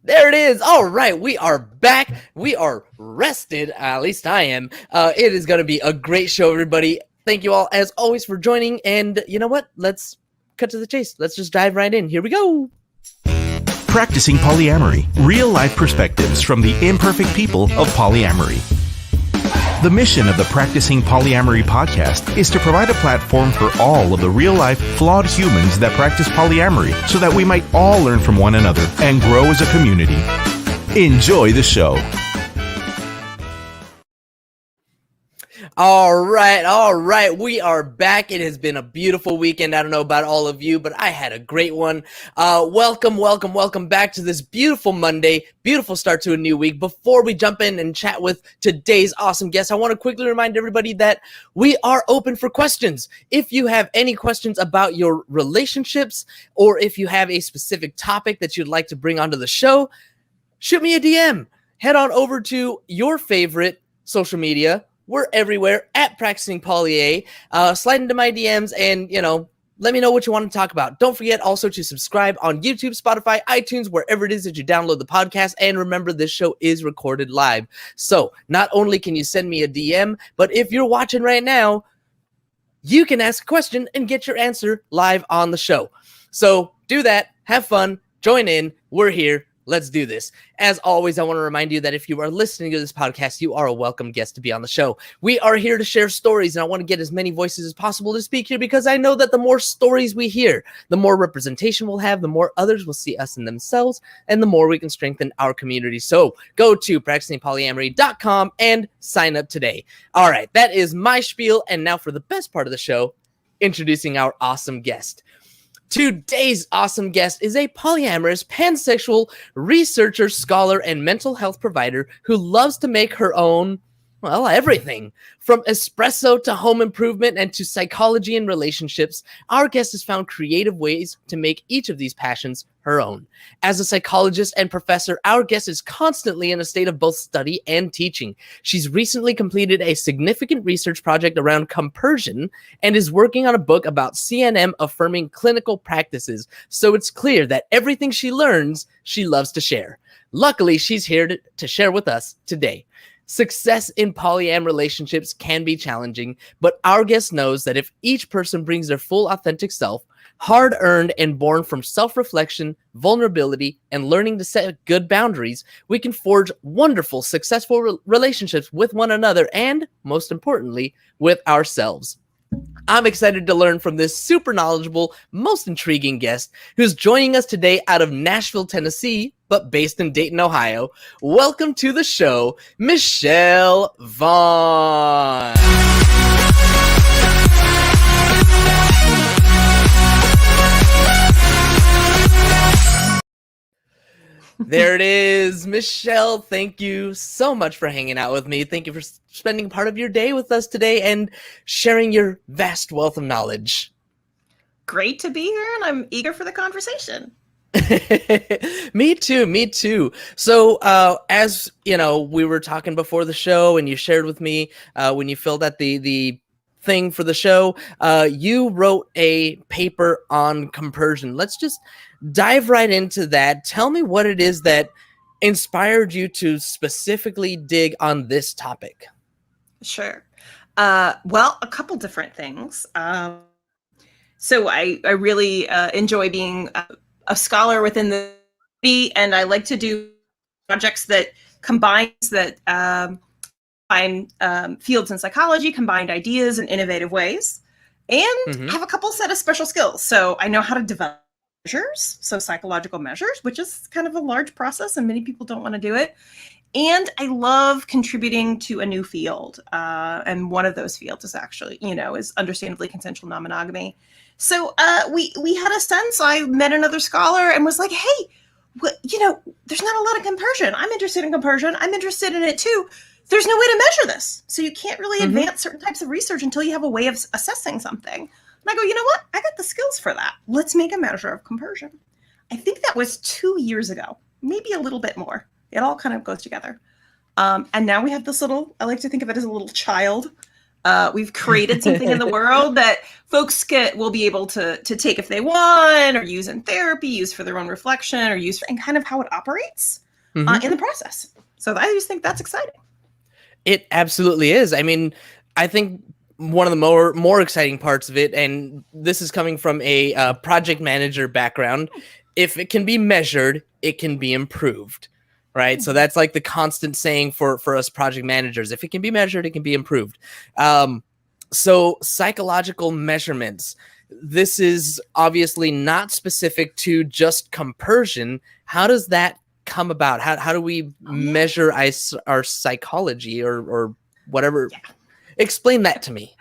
There it is. All right, we are back. We are rested. At least I am. It is going to be a great show, everybody. Thank you all, as always, for joining. And you know what? Let's cut to the chase. Let's just dive right in. Here we go. Practicing Polyamory, real-life perspectives from the imperfect people of polyamory. The mission of the Practicing Polyamory podcast is to provide a platform for all of the real-life, flawed humans that practice polyamory so that we might all learn from one another and grow as a community. Enjoy the show. All right. We are back. It has been a beautiful weekend. I don't know about all of you, but I had a great one. Welcome back to this beautiful Monday. Beautiful start to a new week. Before we jump in and chat with today's awesome guest, I want to quickly remind everybody that we are open for questions. If you have any questions about your relationships, or if you have a specific topic that you'd like to bring onto the show, shoot me a DM. Head on over to your favorite social media. We're everywhere at Practicing Poly A. Slide into my DMs and, let me know what you want to talk about. Don't forget also to subscribe on YouTube, Spotify, iTunes, wherever it is that you download the podcast. And remember, this show is recorded live. So not only can you send me a DM, but if you're watching right now, you can ask a question and get your answer live on the show. So do that. Have fun. Join in. We're here. Let's do this. As always, I want to remind you that if you are listening to this podcast, you are a welcome guest to be on the show. We are here to share stories, and I want to get as many voices as possible to speak here because I know that the more stories we hear, the more representation we'll have, the more others will see us in themselves, and the more we can strengthen our community. So go to practicingpolyamory.com and sign up today. All right, that is my spiel, and now for the best part of the show, introducing our awesome guest. Today's awesome guest is a polyamorous, pansexual researcher, scholar, and mental health provider who loves to make her own, everything. From espresso to home improvement and to psychology and relationships, our guest has found creative ways to make each of these passions her own. As a psychologist and professor, our guest is constantly in a state of both study and teaching. She's recently completed a significant research project around compersion and is working on a book about CNM affirming clinical practices. So it's clear that everything she learns, she loves to share. Luckily, she's here to share with us today. Success in polyam relationships can be challenging, but our guest knows that if each person brings their full authentic self, hard-earned and born from self-reflection, vulnerability, and learning to set good boundaries, we can forge wonderful, successful relationships with one another and, most importantly, with ourselves. I'm excited to learn from this super knowledgeable, most intriguing guest who's joining us today out of Nashville, Tennessee, but based in Dayton, Ohio. Welcome to the show, Michelle Vaughan. There it is, Michelle. Thank you so much for hanging out with me. Thank you for spending part of your day with us today and sharing your vast wealth of knowledge. Great to be here, and I'm eager for the conversation. Me too. So, as you know, we were talking before the show, and you shared with me when you filled out the thing for the show, you wrote a paper on compersion. Let's just dive right into that. Tell me what it is that inspired you to specifically dig on this topic. Sure. Well, a couple different things. So I really enjoy being a scholar within the B, and I like to do projects that combines that find fields in psychology, combined ideas in innovative ways, and have a couple set of special skills. So I know how to develop measures, so psychological measures, which is kind of a large process and many people don't want to do it. And I love contributing to a new field. And one of those fields is actually, is understandably consensual non-monogamy. So we had a sense. I met another scholar and was like, hey, there's not a lot of compersion. I'm interested in compersion. I'm interested in it too. There's no way to measure this. So you can't really advance certain types of research until you have a way of assessing something. And I go, you know what? I got the skills for that. Let's make a measure of compersion. I think that was 2 years ago, maybe a little bit more. It all kind of goes together. And now we have this little, I like to think of it as a little child We've created something in the world that folks will be able to take if they want, or use in therapy, use for their own reflection, or use and kind of how it operates in the process. So I just think that's exciting. It absolutely is. I mean, I think one of the more exciting parts of it, and this is coming from a project manager background, if it can be measured, it can be improved, right? So that's like the constant saying for us project managers. If it can be measured, it can be improved. So psychological measurements, this is obviously not specific to just compersion. How does that come about? How do we measure our psychology or whatever? Yeah. Explain that to me.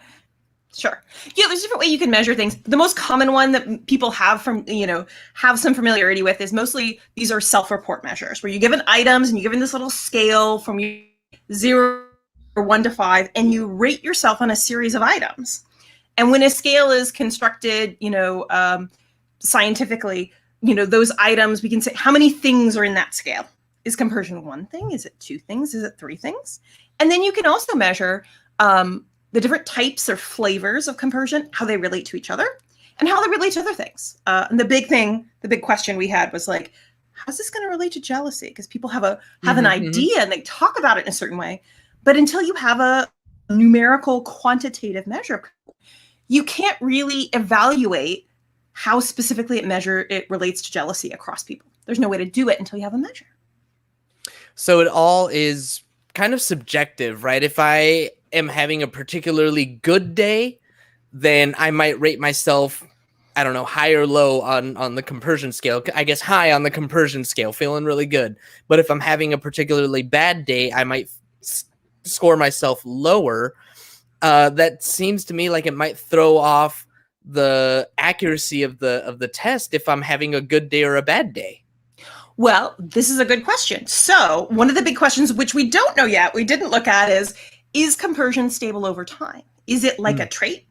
Sure. Yeah, there's a different way you can measure things. The most common one that people have have some familiarity with is mostly these are self-report measures where you're given items and you're given this little scale from 0 or 1 to 5, and you rate yourself on a series of items. And when a scale is constructed, scientifically, those items, we can say how many things are in that scale. Is compersion 1 thing? Is it 2 things? Is it 3 things? And then you can also measure the different types or flavors of compersion, how they relate to each other, and how they relate to other things. And the big question we had was like, how's this going to relate to jealousy? Because people have an idea and they talk about it in a certain way, but until you have a numerical quantitative measure, you can't really evaluate how specifically it relates to jealousy across people. There's no way to do it until you have a measure. So it all is kind of subjective, right? If I am having a particularly good day, then I might rate myself, I don't know, high or low on the compersion scale. I guess high on the compersion scale, feeling really good. But if I'm having a particularly bad day, I might score myself lower. That seems to me like it might throw off the accuracy of the test if I'm having a good day or a bad day. Well, this is a good question. So one of the big questions, which we don't know yet, we didn't look at is compersion stable over time? Is it like a trait?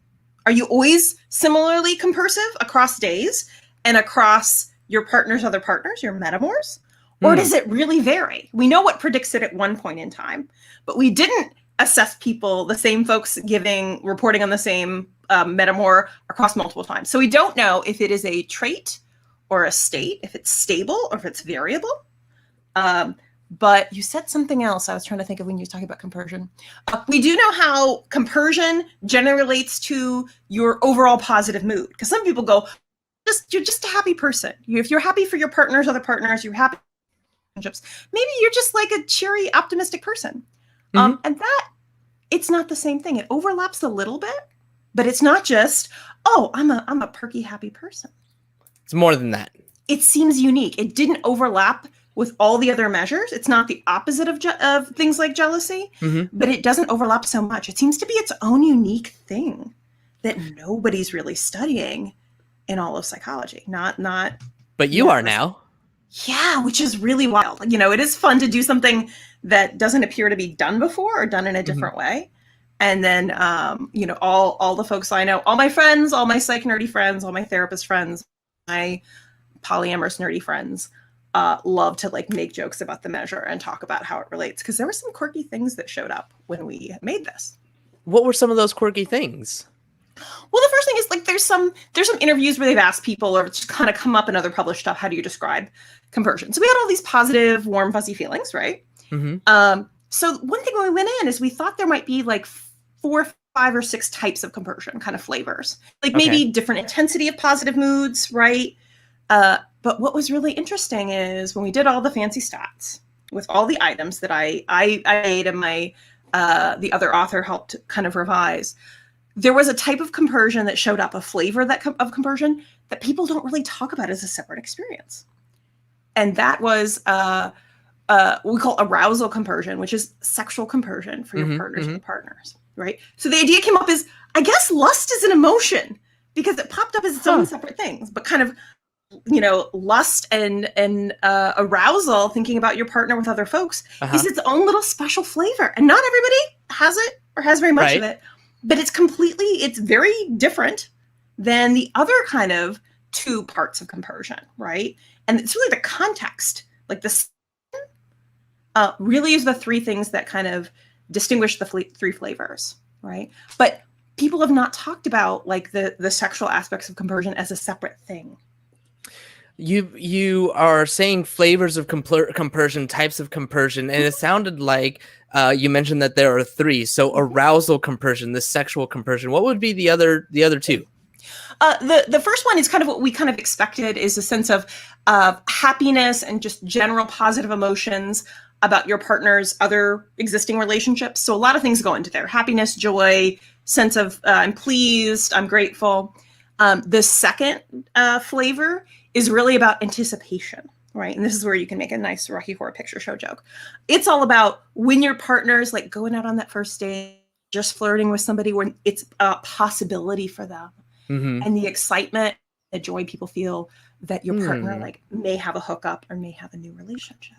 Are you always similarly compersive across days and across your partner's other partners, your metamors? Or does it really vary? We know what predicts it at one point in time, but we didn't assess people, the same folks reporting on the same metamor across multiple times. So we don't know if it is a trait or a state, if it's stable or if it's variable. But you said something else I was trying to think of when you were talking about compersion. We do know how compersion generally relates to your overall positive mood. Because some people go, you're just a happy person. If you're happy for your partners, other partners, you're happy in relationships. Maybe you're just like a cheery, optimistic person. And that, it's not the same thing. It overlaps a little bit, but it's not just, oh, I'm a perky, happy person. It's more than that. It seems unique. It didn't overlap with all the other measures. It's not the opposite of things like jealousy, but it doesn't overlap so much. It seems to be its own unique thing that nobody's really studying in all of psychology. But you are now. Yeah, which is really wild. It is fun to do something that doesn't appear to be done before or done in a different way. And then, all the folks I know, all my friends, all my psych nerdy friends, all my therapist friends, my polyamorous nerdy friends, love to make jokes about the measure and talk about how it relates, because there were some quirky things that showed up when we made this. What were some of those quirky things? Well, the first thing is there's some interviews where they've asked people, or just kind of come up in other published stuff, how do you describe compersion? So we had all these positive, warm, fuzzy feelings, right? So one thing when we went in is we thought there might be 4, 5, or 6 types of compersion, kind of flavors, maybe different intensity of positive moods, right? But what was really interesting is when we did all the fancy stats with all the items that I made and the other author helped kind of revise, there was a type of compersion that showed up, a flavor of compersion that people don't really talk about as a separate experience. And that was we call arousal compersion, which is sexual compersion for your partners and partners, right? So the idea came up is, I guess lust is an emotion because it popped up as its own separate things, but kind of, lust and arousal, thinking about your partner with other folks, is its own little special flavor. And not everybody has it or has very much of it, but it's very different than the other kind of 2 parts of compersion, right? And it's really the context, really is the 3 things that kind of distinguish the 3 flavors. right? But people have not talked about like the sexual aspects of compersion as a separate thing. You are saying flavors of compersion, types of compersion, and it sounded like you mentioned that there are three. So arousal compersion, the sexual compersion. What would be the other two? The first one is kind of what we kind of expected, is a sense of happiness and just general positive emotions about your partner's other existing relationships. So a lot of things go into there: happiness, joy, sense of I'm pleased, I'm grateful. The second flavor is really about anticipation, right? And this is where you can make a nice Rocky Horror Picture Show joke. It's all about when your partner's like going out on that first date, just flirting with somebody, where it's a possibility for them. And the excitement, the joy people feel that your partner like may have a hookup or may have a new relationship.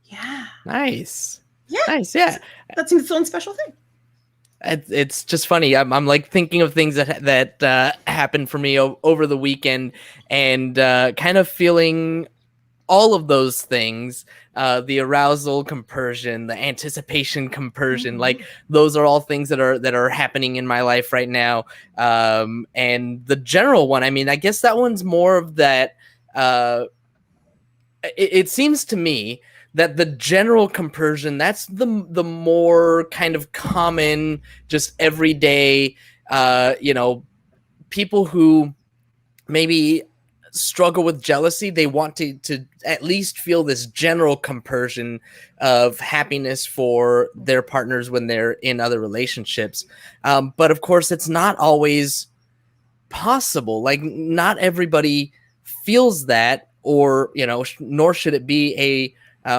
Yeah. Nice. Yeah. Nice. Yeah. That's its own special thing. It's just funny. I'm like thinking of things that happened for me over the weekend, and kind of feeling all of those things, the arousal compersion, the anticipation compersion, like those are all things that are happening in my life right now. And the general one, I mean, I guess that one's more of that. It seems to me that the general compersion, that's the more kind of common, just everyday, people who maybe struggle with jealousy. They want to at least feel this general compersion of happiness for their partners when they're in other relationships. But of course, it's not always possible. Like, not everybody feels that, or, nor should it be a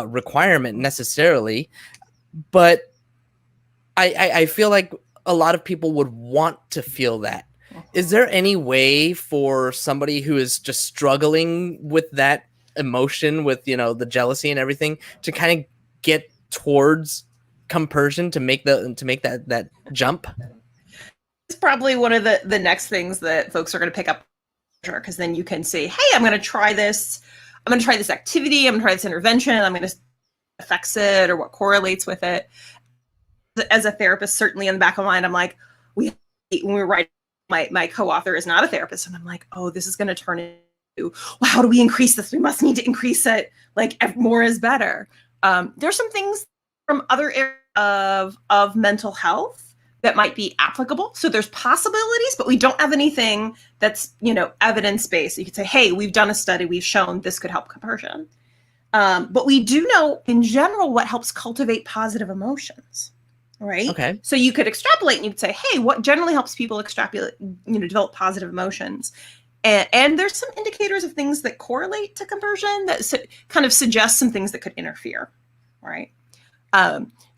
requirement necessarily. But I feel like a lot of people would want to feel that. Is there any way for somebody who is just struggling with that emotion, with, the jealousy and everything, to kind of get towards compersion, to make that jump? It's probably one of the next things that folks are going to pick up, because then you can say, hey, I'm going to try this. I'm going to try this activity. I'm going to try this intervention. I'm going to affects it or what correlates with it. As a therapist, certainly in the back of my mind, I'm like, when we write, my co-author is not a therapist, and I'm like, oh, this is going to turn into, well, how do we increase this? We must need to increase it. Like, more is better. There's some things from other areas of mental health that might be applicable. So there's possibilities, but we don't have anything that's, evidence-based. You could say, hey, we've done a study, we've shown this could help compersion. But we do know in general what helps cultivate positive emotions, right? Okay. So you could extrapolate and you could say, hey, what generally helps people develop positive emotions? And there's some indicators of things that correlate to compersion that kind of suggest some things that could interfere, right?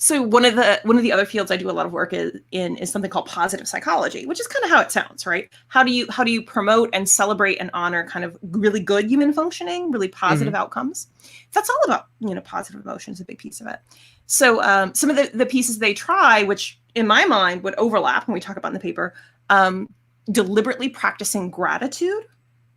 So one of the other fields I do a lot of work in is something called positive psychology, which is kind of how it sounds, right? How do you promote and celebrate and honor kind of really good human functioning, really positive outcomes? That's all about, positive emotions, a big piece of it. So some of the pieces they try, which in my mind would overlap when we talk about in the paper, deliberately practicing gratitude.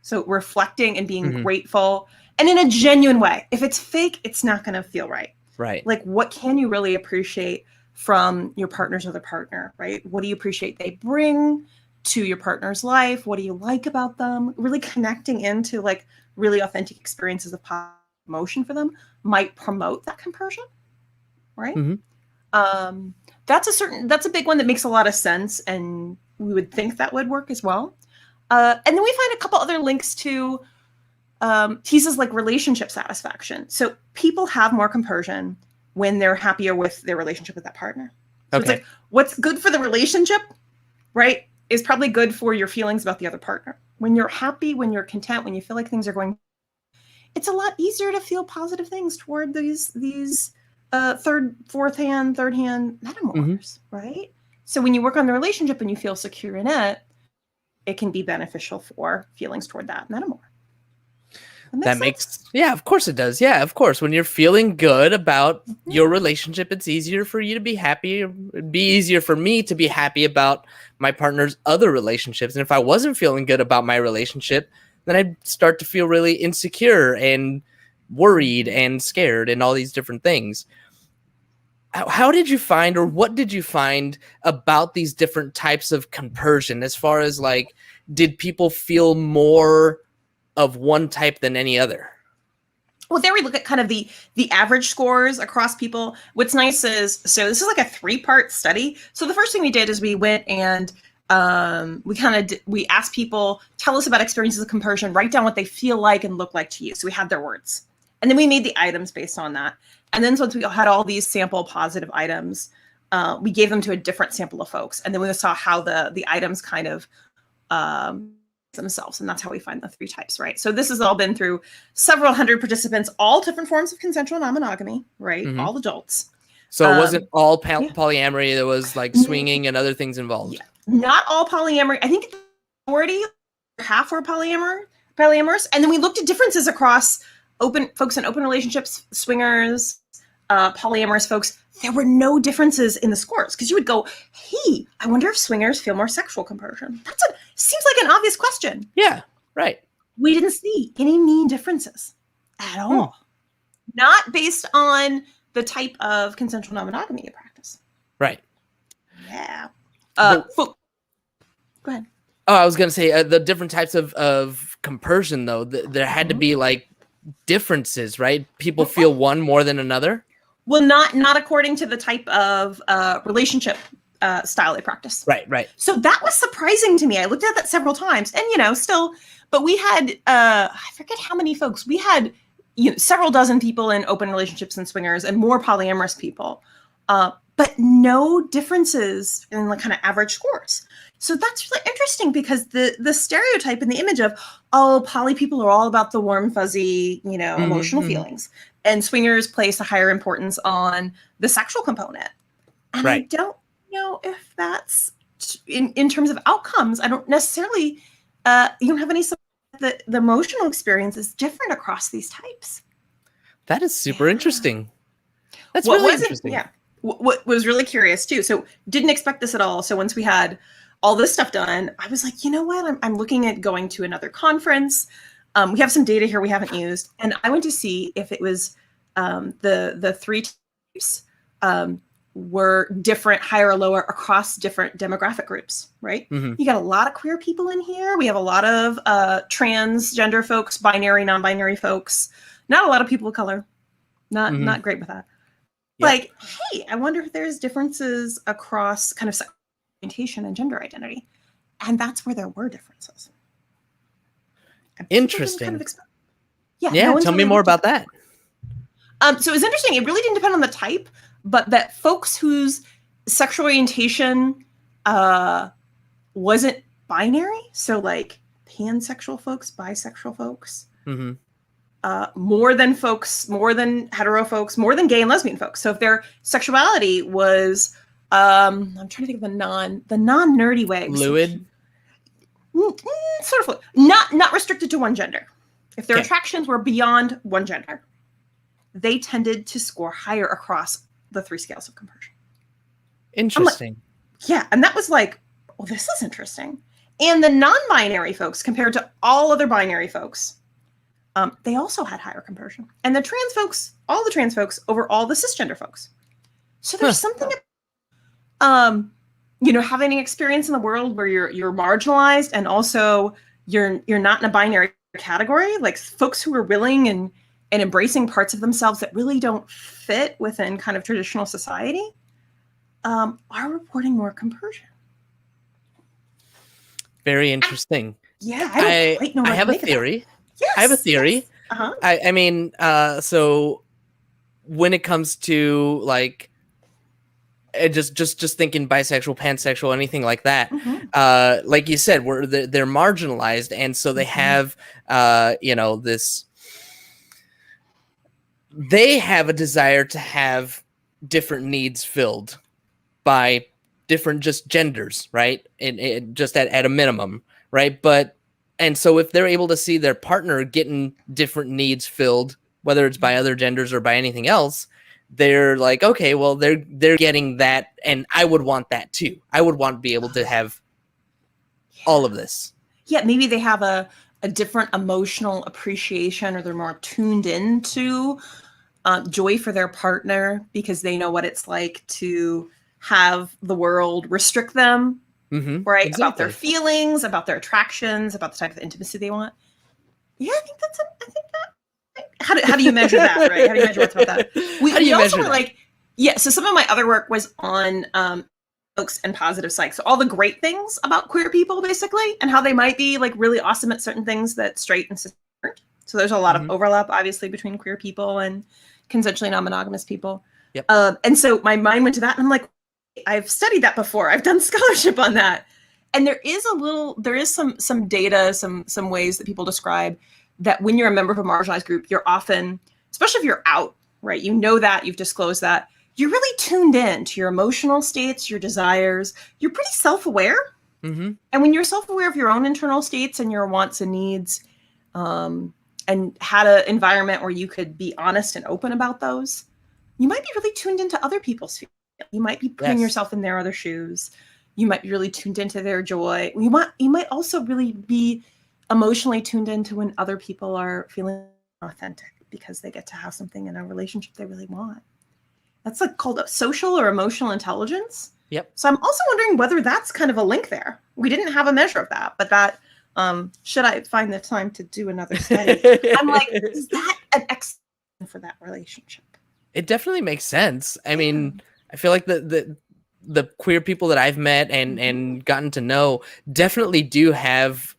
So reflecting and being grateful, and in a genuine way. If it's fake, it's not going to feel right. Right. Like, what can you really appreciate from your partner's other partner, right? What do you appreciate they bring to your partner's life? What do you like about them? Really connecting into like really authentic experiences of positive emotion for them might promote that compersion, right? That's a big one that makes a lot of sense, and we would think that would work as well. And then we find a couple other links to pieces like relationship satisfaction. So people have more compersion when they're happier with their relationship with that partner. So it's like, what's good for the relationship, right, is probably good for your feelings about the other partner. When you're happy, when you're content, when you feel like things are going, it's a lot easier to feel positive things toward these third hand metaphors, right? So when you work on the relationship and you feel secure in it, it can be beneficial for feelings toward that metaphor. That makes yeah, of course it does. Yeah, of course. When you're feeling good about your relationship, it's easier for you to be happy. It'd be easier for me to be happy about my partner's other relationships. And if I wasn't feeling good about my relationship, then I'd start to feel really insecure and worried and scared and all these different things. how did you find, or what did you find about these different types of compersion, as far as like, did people feel more of one type than any other? Well, there we look at kind of the average scores across people. What's nice is, so this is like a 3-part study. So the first thing we did is we went and we asked people, tell us about experiences of compersion, write down what they feel like and look like to you. So we had their words. And then we made the items based on that. And then once we had all these sample positive items, we gave them to a different sample of folks. And then we saw how the items kind of themselves. And that's how we find the 3 types, right? So this has all been through several hundred participants, all different forms of consensual non-monogamy, right? Mm-hmm. All adults. So it wasn't all polyamory. There was like swinging and other things involved. Yeah. Not all polyamory. I think the majority, half were polyamorous. And then we looked at differences across folks in open relationships, swingers, polyamorous folks. There were no differences in the scores, because you would go, hey, I wonder if swingers feel more sexual compersion. Seems like an obvious question. Yeah, right. We didn't see any mean differences at all. Not based on the type of consensual non-monogamy you practice. Right. Yeah. Go ahead. Oh, I was going to say the different types of compersion, though. There had to be like differences, right? People feel one more than another. Well, not according to the type of relationship style they practice. Right. So that was surprising to me. I looked at that several times, and still, but we had I forget how many folks. We had several dozen people in open relationships and swingers, and more polyamorous people, but no differences in the kind of average scores. So that's really interesting, because the stereotype and the image of, poly people are all about the warm, fuzzy, emotional feelings, and swingers place a higher importance on the sexual component. And I don't know if that's in terms of outcomes. I don't necessarily, you don't have any, the emotional experience is different across these types. That is super interesting. That's really interesting. Yeah. What was really curious too. So didn't expect this at all. So once we had all this stuff done, I was like, you know what? I'm looking at going to another conference. We have some data here we haven't used. And I went to see if it was the 3 types were different, higher or lower, across different demographic groups, right? Mm-hmm. You got a lot of queer people in here. We have a lot of transgender folks, binary, non-binary folks. Not a lot of people of color. Not great with that. Yep. Like, hey, I wonder if there's differences across kind of orientation and gender identity. And that's where there were differences. Interesting. Kind of yeah, tell me more about that. So it was interesting. It really didn't depend on the type, but that folks whose sexual orientation wasn't binary, so like pansexual folks, bisexual folks, more than hetero folks, more than gay and lesbian folks. So if their sexuality was, I'm trying to think of the non-nerdy way. Fluid? Sort of fluid. Not restricted to one gender. If their attractions were beyond one gender, they tended to score higher across the 3 scales of compersion. Interesting. Yeah, and that was like, well, this is interesting. And the non-binary folks, compared to all other binary folks, they also had higher compersion. And the trans folks, all the trans folks, over all the cisgender folks. So there's something, having an experience in the world where you're marginalized, and also you're not in a binary category. Like folks who are willing and embracing parts of themselves that really don't fit within kind of traditional society, are reporting more compersion. Very interesting. Yeah, I have a theory. Yes, I have a theory. Yes. Uh-huh. I mean, so when it comes to like, just thinking bisexual, pansexual, anything like that, like you said, they're marginalized, and so they have, this. They have a desire to have different needs filled by different just genders, right? And just at a minimum, right? And so if they're able to see their partner getting different needs filled, whether it's by other genders or by anything else, they're like, okay, well, they're getting that, and I would want that too. I would want to be able to have all of this. Yeah, maybe they have a different emotional appreciation, or they're more tuned into joy for their partner because they know what it's like to have the world restrict them, right? Exactly. About their feelings, about their attractions, about the type of intimacy they want. Yeah, I think that. How do you measure that, right? How do you measure what's about that? How do you also measure that? Yeah. So some of my other work was on folks and positive psych. So all the great things about queer people, basically, and how they might be like really awesome at certain things that straight and cis aren't. So there's a lot of overlap, obviously, between queer people and consensually non-monogamous people. Yep. And so my mind went to that, and I'm like, I've studied that before. I've done scholarship on that. And there is some data, some ways that people describe that when you're a member of a marginalized group, you're often, especially if you're out, right? You know that, you've disclosed that, you're really tuned in to your emotional states, your desires. You're pretty self-aware. And when you're self-aware of your own internal states and your wants and needs, and had an environment where you could be honest and open about those, you might be really tuned into other people's feelings. You might be putting yourself in their other shoes. You might be really tuned into their joy. You might also really be emotionally tuned into when other people are feeling authentic because they get to have something in a relationship they really want. That's like called a social or emotional intelligence. Yep. So I'm also wondering whether that's kind of a link there. We didn't have a measure of that, but that should I find the time to do another study? I'm like, is that an excellent for that relationship? It definitely makes sense. I mean, I feel like the queer people that I've met and gotten to know definitely do have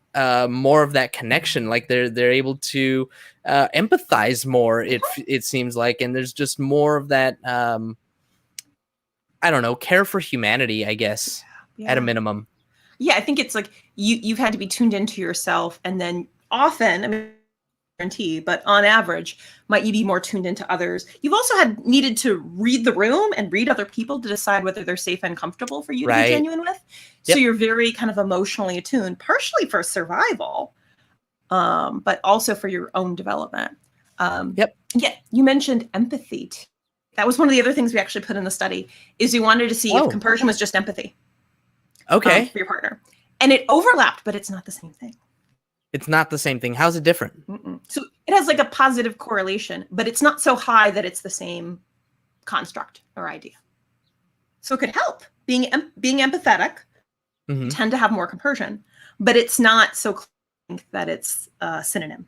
more of that connection. Like they're able to empathize more. It seems like, and there's just more of that. I don't know, care for humanity, I guess, at a minimum. Yeah, I think it's like you've had to be tuned into yourself, and then often, I mean, guarantee, but on average, might you be more tuned into others. You've also needed to read the room and read other people to decide whether they're safe and comfortable for you to be genuine with. So you're very kind of emotionally attuned, partially for survival, but also for your own development. Yeah, you mentioned empathy. That was one of the other things we actually put in the study, is we wanted to see if compersion was just empathy. Okay. For your partner. And it overlapped, but it's not the same thing. It's not the same thing. How's it different? So it has like a positive correlation, but it's not so high that it's the same construct or idea. So it could help. Being empathetic, tend to have more compersion, but it's not so clear that it's a synonym.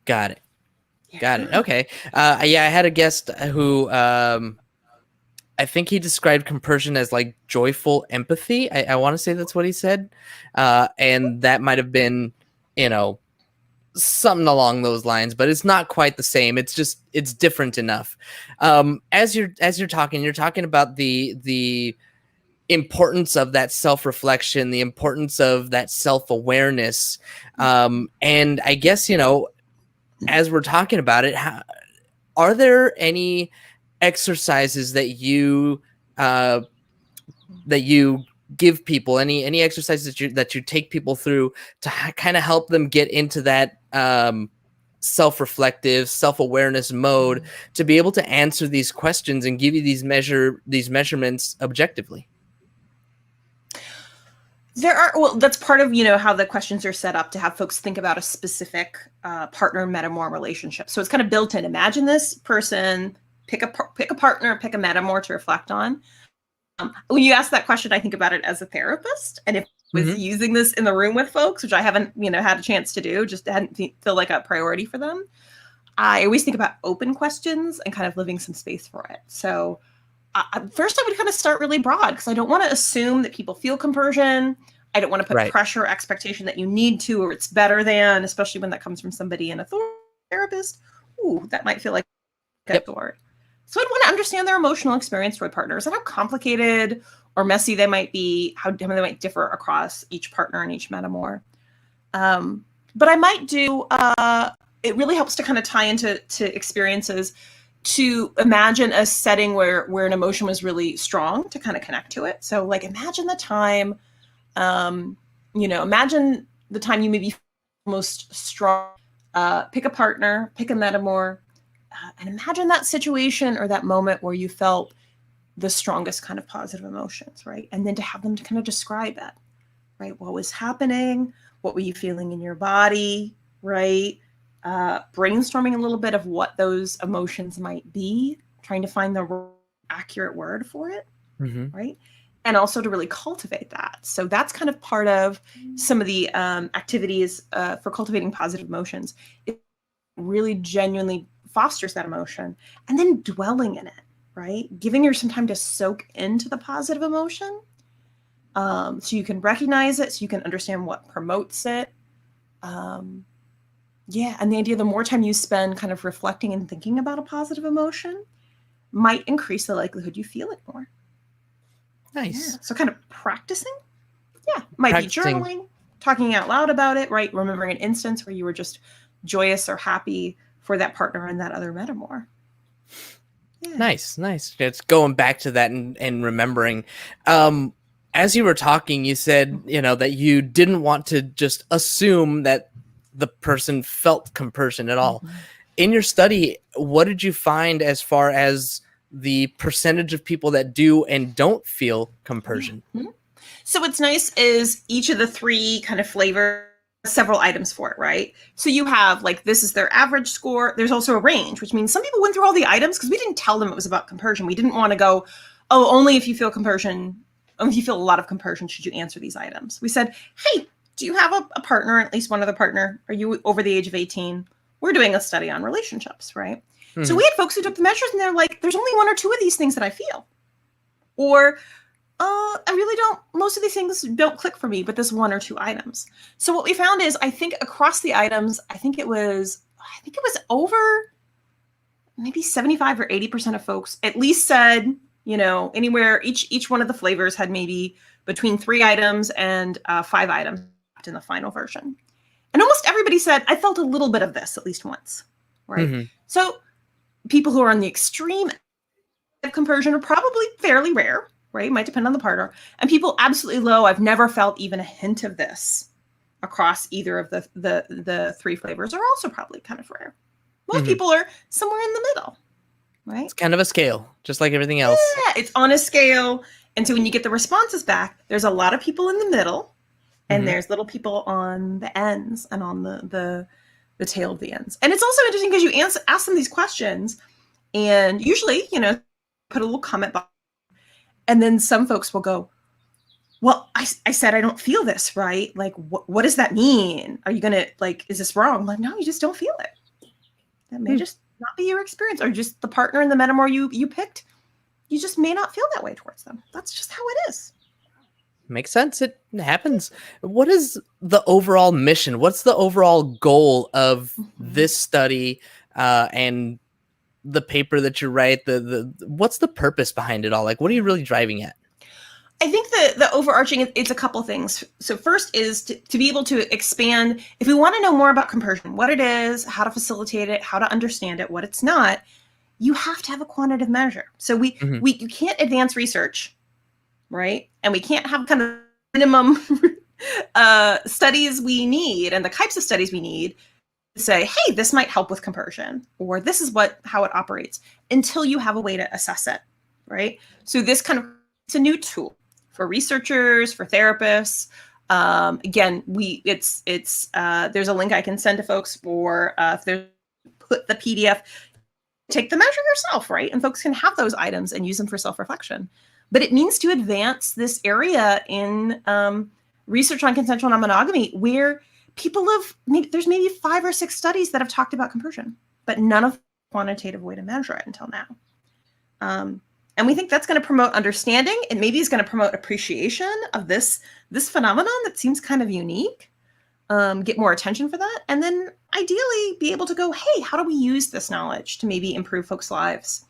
Got it. Got it. Okay. I had a guest who I think he described compersion as like joyful empathy. I want to say that's what he said. And that might have been, something along those lines, but it's not quite the same. It's different enough. As you're talking about the importance of that self-reflection, the importance of that self-awareness. And I guess, as we're talking about it, are there any exercises that you give people, any exercises that you take people through to kind of help them get into that self-reflective, self-awareness mode to be able to answer these questions and give you these measurements objectively? That's part of, how the questions are set up to have folks think about a specific partner metamor relationship. So it's kind of built in. Imagine this person, pick a partner, pick a metamor to reflect on. When you ask that question, I think about it as a therapist. And if I was using this in the room with folks, which I haven't, had a chance to do, just hadn't feel like a priority for them, I always think about open questions and kind of living some space for it. So first I would kind of start really broad, because I don't want to assume that people feel compersion. I don't want to put pressure or expectation that you need to, or it's better than, especially when that comes from somebody in authority, therapist. Ooh, that might feel like authority. So I'd want to understand their emotional experience toward partners and how complicated or messy they might be, how they might differ across each partner and each metamor. But I might do, it really helps to kind of tie into experiences, to imagine a setting where an emotion was really strong, to kind of connect to it. So like, imagine the time, imagine the time you maybe most strong, pick a partner, pick a metamor, and imagine that situation or that moment where you felt the strongest kind of positive emotions, right? And then to have them to kind of describe that, right? What was happening? What were you feeling in your body, right? brainstorming a little bit of what those emotions might be, trying to find the accurate word for it, right? And also to really cultivate that. So that's kind of part of some of the activities for cultivating positive emotions. It really genuinely fosters that emotion, and then dwelling in it, right? Giving yourself some time to soak into the positive emotion, so you can recognize it, so you can understand what promotes it. Yeah, and the idea, the more time you spend kind of reflecting and thinking about a positive emotion might increase the likelihood you feel it more. Nice. Yeah. So kind of practicing. Yeah. Might be journaling, talking out loud about it, right? Remembering an instance where you were just joyous or happy for that partner and that other metaphor. Yeah. Nice. It's going back to that and remembering. As you were talking, you said, that you didn't want to just assume that the person felt compersion at all. In your study, what did you find as far as the percentage of people that do and don't feel compersion? So what's nice is each of the three kind of flavors, several items for it, right? So you have this is their average score. There's also a range, which means some people went through all the items because we didn't tell them it was about compersion. We didn't want to go, oh, only if you feel compersion, if you feel a lot of compersion, should you answer these items. We said, hey, do you have a partner, at least one other partner? Are you over the age of 18? We're doing a study on relationships, right? So we had folks who took the measures and they're like, there's only one or two of these things that I feel. Or, I really don't, most of these things don't click for me, but this one or two items. So what we found is, I think across the items, I think it was over maybe 75 or 80% of folks at least said, anywhere, each one of the flavors had maybe between 3 items and 5 items in the final version. And almost everybody said, I felt a little bit of this at least once, right? So people who are on the extreme of compersion are probably fairly rare, right? Might depend on the partner. And people absolutely low, I've never felt even a hint of this across either of the 3 flavors, are also probably kind of rare. Most people are somewhere in the middle, right? It's kind of a scale, just like everything else. Yeah, it's on a scale. And so when you get the responses back, there's a lot of people in the middle, and there's little people on the ends and on the tail of the ends. And it's also interesting because you ask them these questions, and usually, put a little comment box, and then some folks will go, well, I said I don't feel this, right? What does that mean? Are you going to, is this wrong? I'm like, no, you just don't feel it. That may just not be your experience, or just the partner in the metaphor you picked. You just may not feel that way towards them. That's just how it is. Makes sense. It happens. What is the overall mission? What's the overall goal of this study and the paper that you write? What's the purpose behind it all? What are you really driving at? I think the overarching, it's a couple things. So first is to be able to expand. If we want to know more about compersion, what it is, how to facilitate it, how to understand it, what it's not, you have to have a quantitative measure. So you can't advance research, right? And we can't have kind of minimum studies we need and the types of studies we need to say, hey, this might help with compersion, or this is how it operates, until you have a way to assess it, right? So this it's a new tool for researchers, for therapists. Again, there's a link I can send to folks for if they put the PDF, take the measure yourself, right? And folks can have those items and use them for self-reflection. But it means to advance this area in research on consensual non-monogamy, where there's maybe 5 or 6 studies that have talked about compersion, but none of the quantitative way to measure it until now. And we think that's going to promote understanding, and maybe is going to promote appreciation of this phenomenon that seems kind of unique. Get more attention for that, and then ideally be able to go, hey, how do we use this knowledge to maybe improve folks' lives?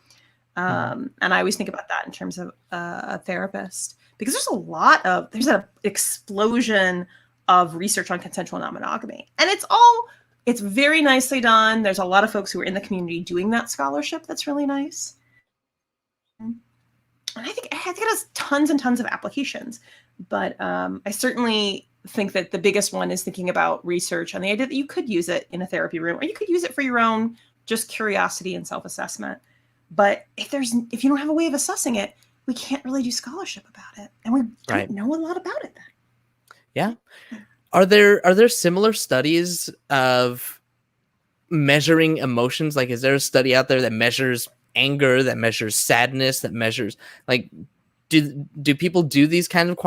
And I always think about that in terms of a therapist, because there's an explosion of research on consensual non-monogamy, and it's very nicely done. There's a lot of folks who are in the community doing that scholarship. That's really nice. And I think it has tons and tons of applications, but I certainly think that the biggest one is thinking about research on the idea that you could use it in a therapy room, or you could use it for your own just curiosity and self-assessment. But if you don't have a way of assessing it, we can't really do scholarship about it, and we don't know a lot about it then. Yeah. Are there similar studies of measuring emotions? Like, is there a study out there that measures anger, that measures sadness, that measures like do people do these kind of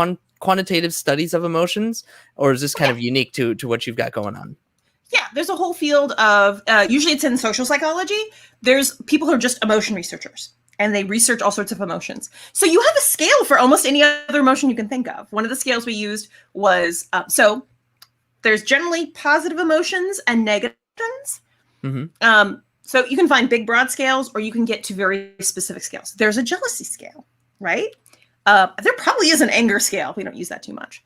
quantitative studies of emotions, or is this kind of unique to what you've got going on? Yeah, there's a whole field of, usually it's in social psychology. There's people who are just emotion researchers, and they research all sorts of emotions. So you have a scale for almost any other emotion you can think of. One of the scales we used was, so there's generally positive emotions and negative emotions. Mm-hmm. So you can find big, broad scales, or you can get to very specific scales. There's a jealousy scale, right? There probably is an anger scale. We don't use that too much.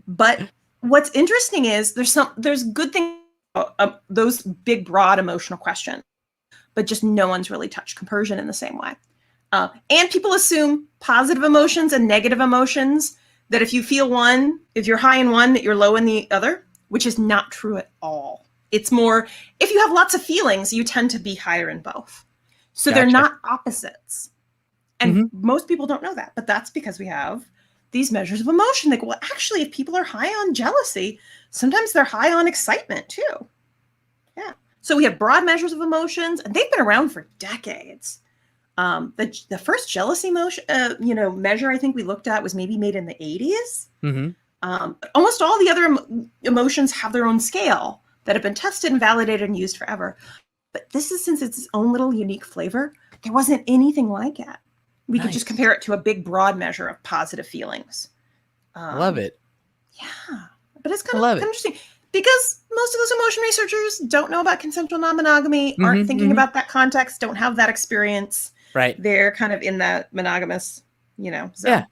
But what's interesting is there's good things about those big, broad emotional questions, but just no one's really touched compersion in the same way. And people assume positive emotions and negative emotions, that if you feel one, if you're high in one, that you're low in the other, which is not true at all. It's more, if you have lots of feelings, you tend to be higher in both. So Gotcha. they're not opposites. And most people don't know that, but that's because we have these measures of emotion. Like, well, actually, if people are high on jealousy, sometimes they're high on excitement too. Yeah. So we have broad measures of emotions, and they've been around for decades. The first jealousy measure I think we looked at was maybe made in the 80s. Almost all the other emotions have their own scale that have been tested and validated and used forever. But this is, since it's its own little unique flavor, there wasn't anything like it. We could just compare it to a big, broad measure of positive feelings. Love it. Yeah. But it's kind of interesting because most of those emotion researchers don't know about consensual non-monogamy, aren't thinking about that context, don't have that experience. Right. They're kind of in that monogamous, zone. Yeah.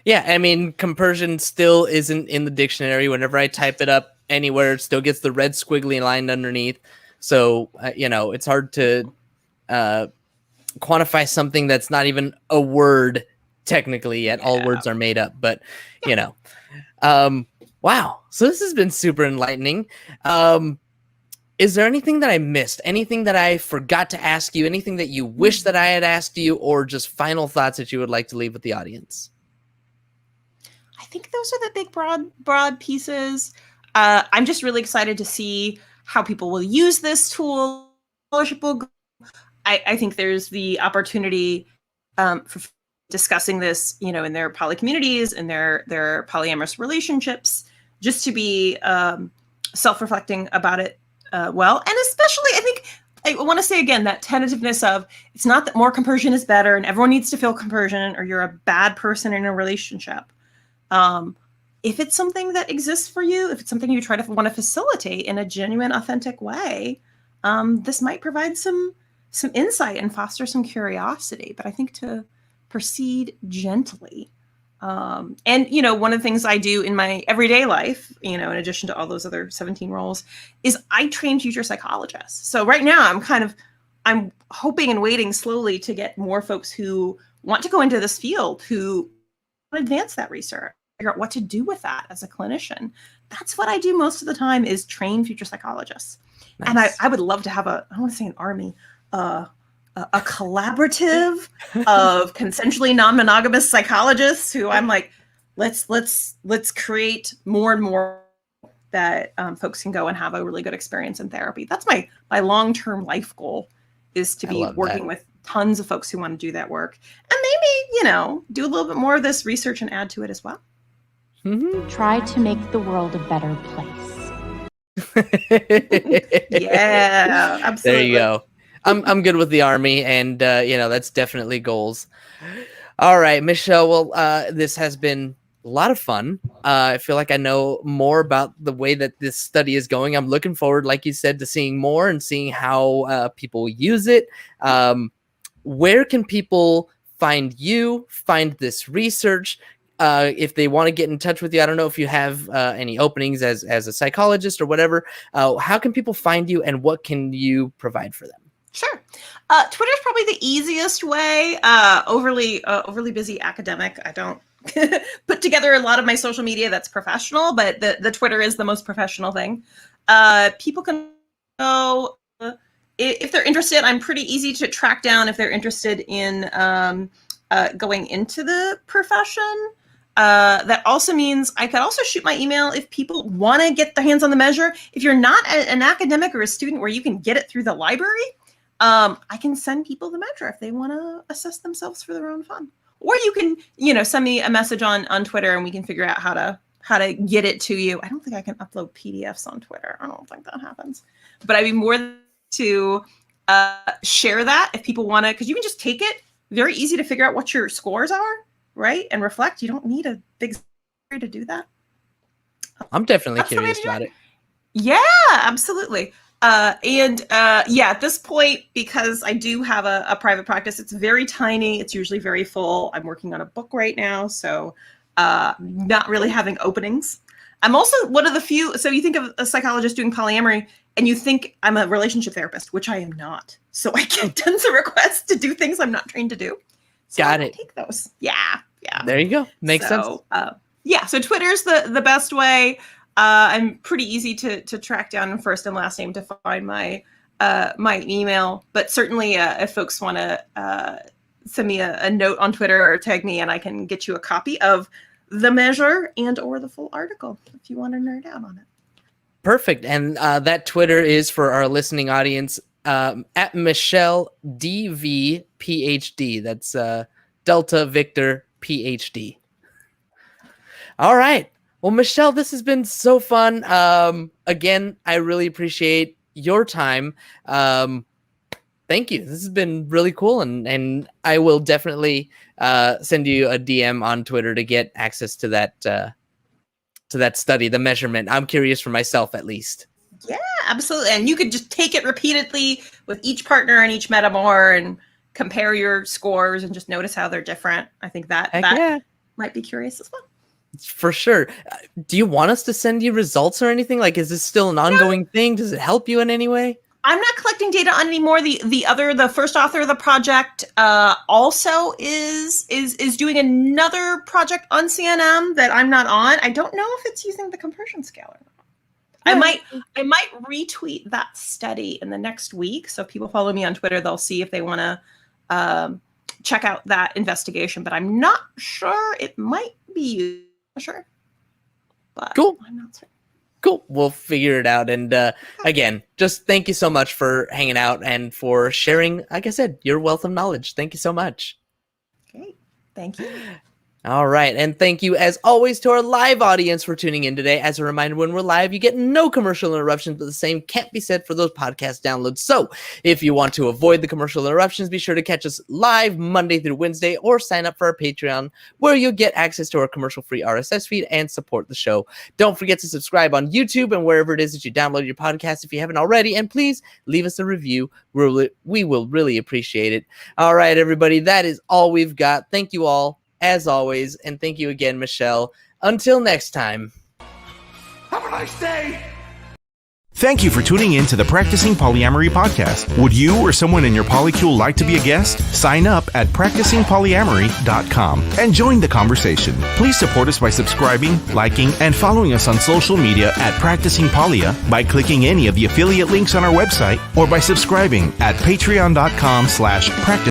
Yeah. I mean, compersion still isn't in the dictionary. Whenever I type it up anywhere, it still gets the red squiggly line underneath. So, it's hard to quantify something that's not even a word technically yet. All words are made up, but wow. So this has been super enlightening. Is there anything that I missed? Anything that I forgot to ask you? Anything that you wish that I had asked you, or just final thoughts that you would like to leave with the audience? I think those are the big, broad pieces. I'm just really excited to see how people will use this tool. I think there's the opportunity for discussing this, in their poly communities and their polyamorous relationships, just to be self-reflecting about it well. And especially, I think, I want to say again, that tentativeness of, it's not that more compersion is better and everyone needs to feel compersion or you're a bad person in a relationship. If it's something that exists for you, if it's something you try to want to facilitate in a genuine, authentic way, this might provide some insight and foster some curiosity. But I think to proceed gently. And, one of the things I do in my everyday life, in addition to all those other 17 roles, is I train future psychologists. So right now I'm hoping and waiting slowly to get more folks who want to go into this field, who advance that research, figure out what to do with that as a clinician. That's what I do most of the time, is train future psychologists. Nice. And I would love to have I want to say an army, a collaborative of consensually non-monogamous psychologists who I'm like, let's create more and more that folks can go and have a really good experience in therapy. That's my long-term life goal, is to be working with tons of folks who want to do that work, and maybe, do a little bit more of this research and add to it as well. Try to make the world a better place. Yeah, absolutely. There you go. I'm good with the army, and that's definitely goals. All right, Michelle. Well, this has been a lot of fun. I feel like I know more about the way that this study is going. I'm looking forward, like you said, to seeing more and seeing how people use it. Where can people find you, find this research? If they want to get in touch with you, I don't know if you have any openings as a psychologist or whatever. How can people find you, and what can you provide for them? Sure. Twitter is probably the easiest way. Overly busy academic. I don't put together a lot of my social media that's professional, but the Twitter is the most professional thing. People can go if they're interested. I'm pretty easy to track down if they're interested in going into the profession. That also means I could also shoot my email if people want to get their hands on the measure. If you're not an academic or a student where you can get it through the library, I can send people the measure if they want to assess themselves for their own fun. Or you can, send me a message on Twitter and we can figure out how to get it to you. I don't think I can upload PDFs on Twitter. I don't think that happens. But I'd be more than to share that if people want to, because you can just take it. Very easy to figure out what your scores are, right? And reflect. You don't need a big survey to do that. I'm definitely curious about it. Yeah, absolutely. At this point, because I do have a private practice, it's very tiny. It's usually very full. I'm working on a book right now, so not really having openings. I'm also one of the few. So you think of a psychologist doing polyamory, and you think I'm a relationship therapist, which I am not. So I get tons of requests to do things I'm not trained to do. So Got it. Take those. Yeah. There you go. Makes sense. So Twitter's the best way. I'm pretty easy to track down first and last name to find my email. But certainly, if folks want to send me a note on Twitter or tag me, and I can get you a copy of the measure and or the full article if you want to nerd out on it. Perfect. And that Twitter is, for our listening audience, at Michelle DVPhD. That's Delta Victor PhD. All right. Well, Michelle, this has been so fun. Again, I really appreciate your time. Thank you. This has been really cool, and I will definitely send you a DM on Twitter to get access to that study, the measurement. I'm curious for myself, at least. Yeah, absolutely. And you could just take it repeatedly with each partner and each metamor and compare your scores and just notice how they're different. I think that might be curious as well. For sure. Do you want us to send you results or anything? Like, is this still an ongoing thing? Does it help you in any way? I'm not collecting data on anymore. The first author of the project also is doing another project on CNM that I'm not on. I don't know if it's using the compersion scale or not. I might retweet that study in the next week. So if people follow me on Twitter, they'll see if they want to check out that investigation. But I'm not sure. It might be used. Sure. But cool. I'm not certain. Cool. We'll figure it out. And again, just thank you so much for hanging out and for sharing, like I said, your wealth of knowledge. Thank you so much. Great. Thank you. All right. And thank you, as always, to our live audience for tuning in today. As a reminder, when we're live, you get no commercial interruptions, but the same can't be said for those podcast downloads. So if you want to avoid the commercial interruptions, be sure to catch us live Monday through Wednesday or sign up for our Patreon, where you'll get access to our commercial-free RSS feed and support the show. Don't forget to subscribe on YouTube and wherever it is that you download your podcast if you haven't already. And please leave us a review. We will really appreciate it. All right, everybody, that is all we've got. Thank you all, as always, and thank you again, Michelle. Until next time. Have a nice day! Thank you for tuning in to the Practicing Polyamory podcast. Would you or someone in your polycule like to be a guest? Sign up at practicingpolyamory.com and join the conversation. Please support us by subscribing, liking, and following us on social media at Practicing Polya by clicking any of the affiliate links on our website or by subscribing at patreon.com/practicing.